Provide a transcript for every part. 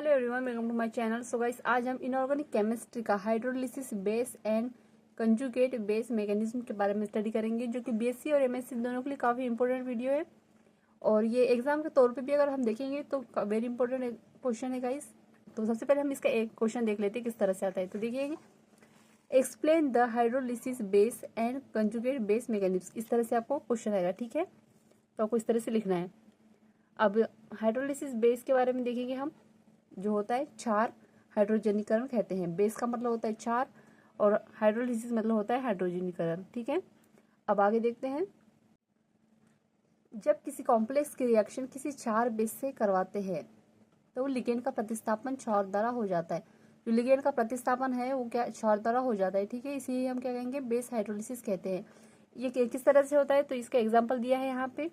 Hello everyone, welcome to my channel. So guys, आज हम inorganic chemistry का hydrolysis base and conjugate base mechanism के बारे में स्टडी करेंगे, जो कि बीएससी और एमएससी दोनों के लिए काफ़ी इंपॉर्टेंट वीडियो है। और ये एग्जाम के तौर पे भी अगर हम देखेंगे तो वेरी इंपॉर्टेंट क्वेश्चन है गाइस। तो सबसे पहले हम इसका एक क्वेश्चन देख लेते हैं किस तरह से आता है। तो देखिए, explain the hydrolysis base and conjugate base mechanism, इस तरह से आपको क्वेश्चन आएगा। ठीक है, तो आपको इस तरह से लिखना है। अब हाइड्रोलिसिस बेस के बारे में देखेंगे हम, जो होता है क्षार हाइड्रोजनीकरण कहते हैं। बेस का मतलब होता है क्षार और हाइड्रोलिसिस मतलब होता है हाइड्रोजनीकरण। ठीक है, अब आगे देखते हैं। जब किसी कॉम्प्लेक्स की रिएक्शन किसी क्षार बेस से करवाते हैं तो लिगेंड का प्रतिस्थापन क्षार द्वारा हो जाता है। जो लिगेंड का प्रतिस्थापन है वो क्या क्षार द्वारा हो जाता है। ठीक है, इसीलिए हम क्या कहेंगे, बेस हाइड्रोलिसिस कहते हैं। ये किस तरह से होता है, तो इसका एग्जाम्पल दिया है यहाँ पे।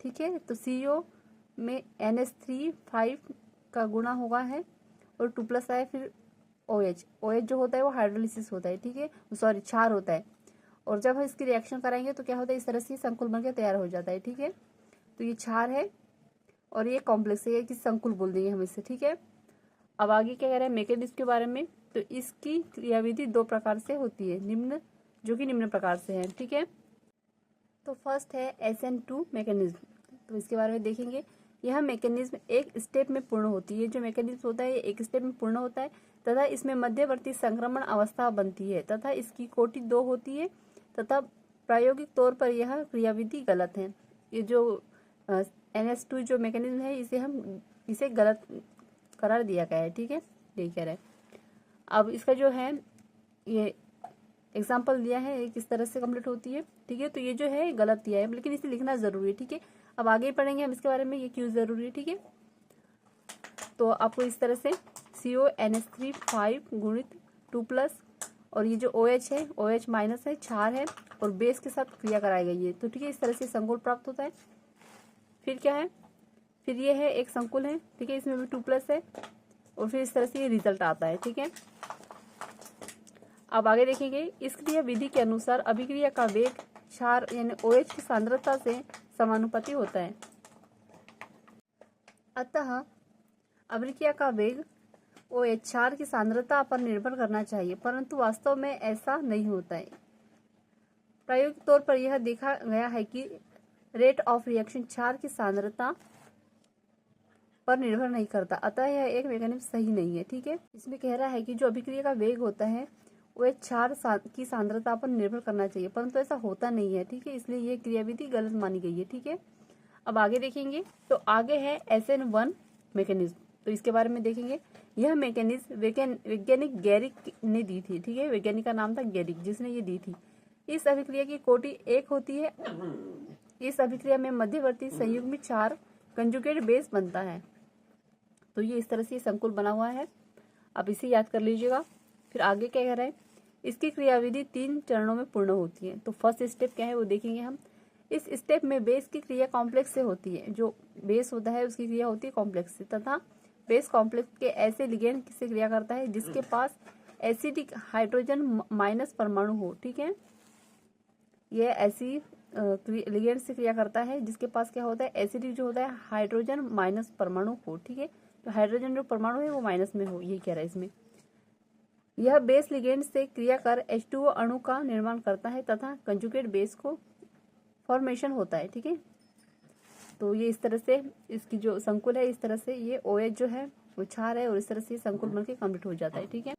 ठीक है, तो CO में NH3 का गुणा होगा है और 2+ है, फिर OH जो होता है वो हाइड्रोलिसिस होता है। ठीक है, सॉरी क्षार होता है। और जब हम इसकी रिएक्शन कराएंगे तो क्या होता है, इस तरह से संकुल बनकर तैयार हो जाता है। ठीक है, तो ये क्षार है और ये कॉम्प्लेक्स है, कि संकुल बोल देंगे हम इसे। ठीक है, अब आगे क्या कह रहे हैं मैकेनिज्म के बारे में। तो इसकी क्रियाविधि 2 प्रकार से होती है, जो कि निम्न प्रकार से है। ठीक है, तो फर्स्ट है SN2 मैकेनिज्म। तो इसके बारे में देखेंगे। यह मैकेनिज्म एक स्टेप में पूर्ण होती है। जो मैकेनिज्म होता है ये एक स्टेप में पूर्ण होता है तथा इसमें मध्यवर्ती संक्रमण अवस्था बनती है तथा इसकी कोटि 2 होती है तथा प्रायोगिक तौर पर यह क्रियाविधि गलत है। ये जो NS2 जो मैकेनिज्म है इसे गलत करार दिया गया है। ठीक है, यही कह रहे हैं। अब इसका जो है ये एग्जाम्पल दिया है, किस तरह से कंप्लीट होती है। ठीक है, तो ये जो है गलत दिया है, लेकिन इसे लिखना जरूरी है। ठीक है, अब आगे पढ़ेंगे हम इसके बारे में, ये क्यों जरूरी है। ठीक है, तो आपको इस तरह से CONH3 गुणित 2+ और ये जो OH है OH- है, क्षार है और बेस के साथ क्रिया कराई गई है। तो ठीक है, इस तरह से संकुल प्राप्त होता है। फिर क्या है, फिर ये है एक संकुल है। ठीक है, इसमें भी 2+ है और फिर इस तरह से ये रिजल्ट आता है। ठीक है, अब आगे देखेंगे। इस क्रिया विधि के अनुसार अभिक्रिया का वेग क्षार यानी OH की सांद्रता से समानुपाती होता है। अतः अभिक्रिया का वेग OH क्षार की सांद्रता पर निर्भर करना चाहिए, परंतु वास्तव में ऐसा नहीं होता है। प्रायोगिक तौर पर यह देखा गया है कि रेट ऑफ रिएक्शन क्षार की सांद्रता पर निर्भर नहीं करता, अतः यह एक मैकेनिज्म सही नहीं है। ठीक है, इसमें कह रहा है कि जो अभिक्रिया का वेग होता है वो क्षार की सांद्रता पर निर्भर करना चाहिए, परंतु ऐसा होता नहीं है। ठीक है, इसलिए ये क्रियाविधि गलत मानी गई है। ठीक है, अब आगे देखेंगे। तो आगे है SN1 मैकेनिज्म। तो इसके बारे में देखेंगे। यह मैकेनिज्म वैज्ञानिक गैरिक ने दी थी। ठीक है, वैज्ञानिक का नाम था गैरिक, जिसने ये दी थी। इस अभिक्रिया की कोटि 1 होती है। इस अभिक्रिया में मध्यवर्ती संयुग्मी क्षार कंजुगेट बेस बनता है। तो ये इस तरह से संकुल बना हुआ है, आप इसे याद कर लीजिएगा। फिर आगे क्या कह रहा है, इसकी क्रियाविधि 3 चरणों में पूर्ण होती है। तो फर्स्ट स्टेप क्या है वो देखेंगे हम। इस स्टेप में बेस की क्रिया कॉम्प्लेक्स से होती है। जो बेस होता है उसकी क्रिया होती है कॉम्प्लेक्स से, तथा बेस कॉम्प्लेक्स के ऐसे लिगेंड से क्रिया करता है जिसके पास एसिडिक हाइड्रोजन- परमाणु हो। ठीक है, यह ऐसी लिगेंड से क्रिया करता है जिसके पास क्या होता है, एसिडिक जो होता है हाइड्रोजन- परमाणु हो। ठीक है, तो हाइड्रोजन जो परमाणु है वो माइनस में हो, यही कह रहा है इसमें। यह बेस लिगेंड से क्रिया कर H2O अणु का निर्माण करता है तथा कंजुगेट बेस को फॉर्मेशन होता है। ठीक है, तो ये इस तरह से इसकी जो संकुल है, इस तरह से ये OH जो है वो क्षार है और इस तरह से संकुल बनके कंप्लीट हो जाता है। ठीक है,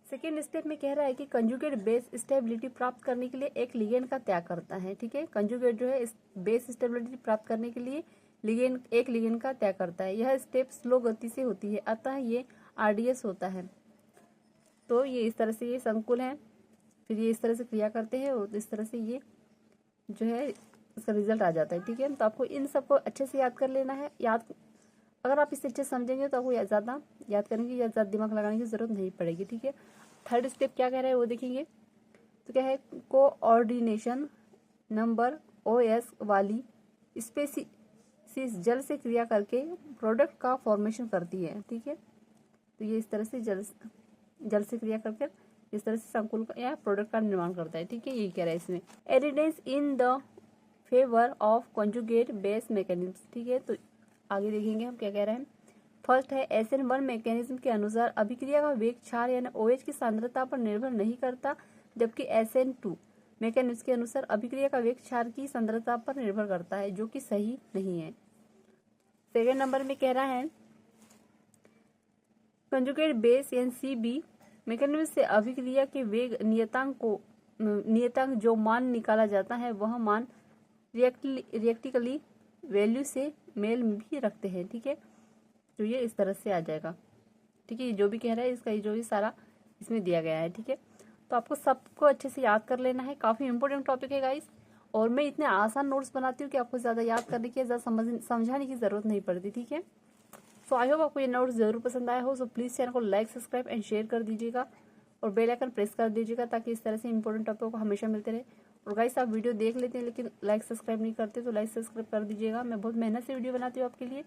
सेकेंड स्टेप में कह रहा है कि कंजुगेट बेस स्टेबिलिटी प्राप्त करने के लिए एक लिगेंड का त्याग करता है। ठीक है, कंजुगेट जो है बेस स्टेबिलिटी प्राप्त करने के लिए एक लिगेंड का त्याग करता है। यह स्टेप स्लो गति से होती है, अतः ये RDS होता है। तो ये इस तरह से ये संकुल है, फिर ये इस तरह से क्रिया करते हैं और इस तरह से ये जो है इसका रिजल्ट आ जाता है। ठीक है, तो आपको इन सबको अच्छे से याद कर लेना है। अगर आप इसे अच्छे से समझेंगे तो आपको ज़्यादा याद करेंगे या ज़्यादा दिमाग लगाने की जरूरत नहीं पड़ेगी। ठीक है, थर्ड स्टेप क्या कह रहा है वो देखेंगे। तो क्या है, कोऑर्डिनेशन नंबर OS वाली स्पेसीज जल से क्रिया करके प्रोडक्ट का फॉर्मेशन करती है। ठीक है, तो ये इस तरह से जल से क्रिया करके इस तरह से संकुल का या प्रोडक्ट का निर्माण करता है। ठीक है, यही कह रहा है इसमें। Evidence in the favour of conjugate base mechanism. ठीक है, तो आगे देखेंगे हम क्या कह रहे हैं। फर्स्ट है SN1 मैकेनिज्म के अनुसार अभिक्रिया का वेग क्षार यानी OH की सांद्रता पर निर्भर नहीं करता, जबकि SN2 मैकेनिज्म के अनुसार अभिक्रिया का वेग क्षार की सांद्रता पर निर्भर करता है, जो कि सही नहीं है। सेकेंड नंबर में कह रहा है कंजुगेट बेस यानी CB मैकेनिज्म से अभिक्रिया के वेग नियतांक जो मान निकाला जाता है वह मान रिएक्टिकली वैल्यू से मेल भी रखते हैं। ठीक है, तो ये इस तरह से आ जाएगा। ठीक है, जो भी कह रहा है इसका जो भी सारा इसमें दिया गया है। ठीक है, तो आपको सबको अच्छे से याद कर लेना है, काफ़ी इंपॉर्टेंट टॉपिक है गाइस। और मैं इतने आसान नोट्स बनाती हूँ कि आपको ज़्यादा याद करने की, ज़्यादा समझाने की ज़रूरत नहीं पड़ती। ठीक है, सो आई होप आपको ये नोट्स ज़रूर पसंद आया हो। सो प्लीज़ चैनल को लाइक, सब्सक्राइब एंड शेयर कर दीजिएगा और बेल आइकन प्रेस कर दीजिएगा, ताकि इस तरह से इंपॉर्टेंट टॉपिक को हमेशा मिलते रहे। और गाइस आप वीडियो देख लेते हैं लेकिन लाइक सब्सक्राइब नहीं करते, तो लाइक सब्सक्राइब कर दीजिएगा। मैं बहुत मेहनत से वीडियो बनाती हूँ आपके लिए।